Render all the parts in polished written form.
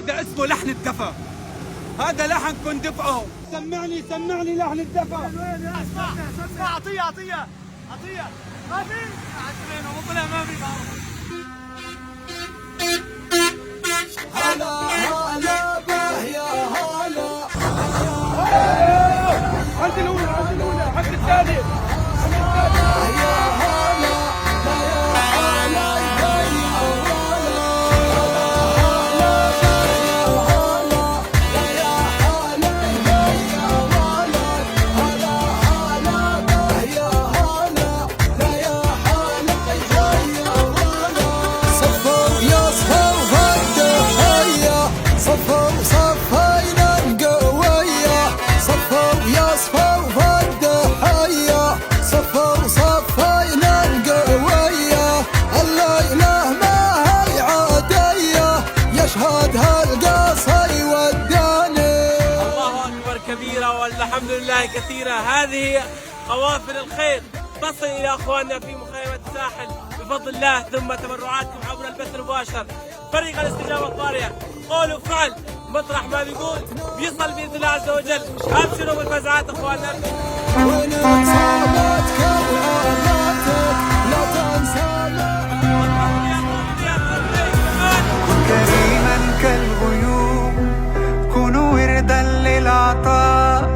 هذا اسمه لحن الدفا، هذا لحن كن دفعه. سمعني لحن الدفا. اسمع عطية ما في عجبين وطلع ما في هلا هلا به يا هلا. عند الأولى عند الثاني يا هلا لا يا هلا والحمد لله كثيرة. هذه قوافل الخير تصل إلى أخواننا في مخيمة الساحل بفضل الله ثم تبرعاتكم عبر البث المباشر. فريق الاستجابة الطارئة قول وفعل، مطرح ما بيقول بيصل بإذن الله عز وجل. أبشروا بالفزعات أخواننا. كريما كالغيوم كونوا وردا للعطاء،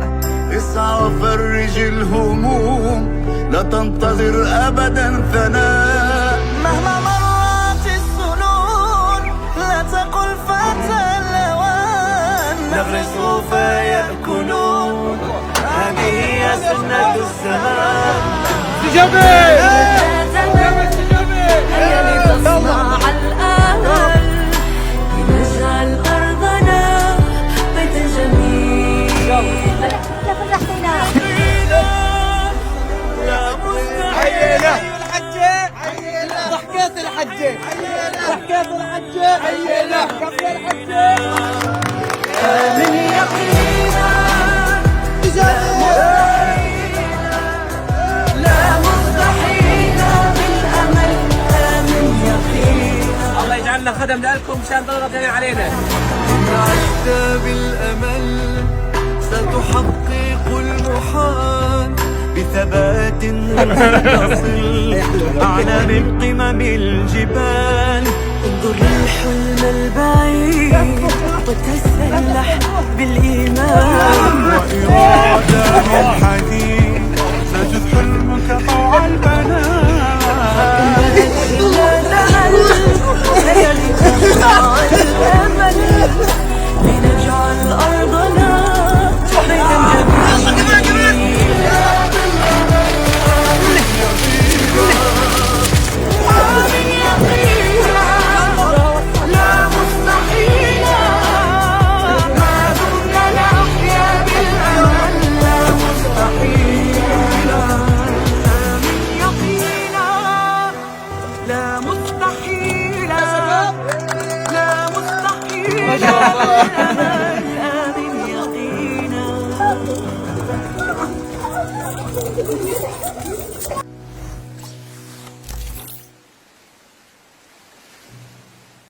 اسعى وفرج الهموم لا تنتظر ابدا ثناء. مهما مرت السنون لا تقل فات الاوان، نغرس فيأكلون هذه هي سنة الزمان. استجابة هيا لتصنع الآمل لنجعل أرضنا بيتا جميلا. لا فرحتنا حيينا ضحكات الحجة حيينا كفي الحجة من يقينا لا مستحيل بالأمل من يقينا. الله يجعلنا خدم لكم مشان تضغط علينا. إن عشت بالأمل ستحقق المحال بثبات تصل أعلى من قمم الجبال. انظر للحلم البعيد وتسلح بالإيمان.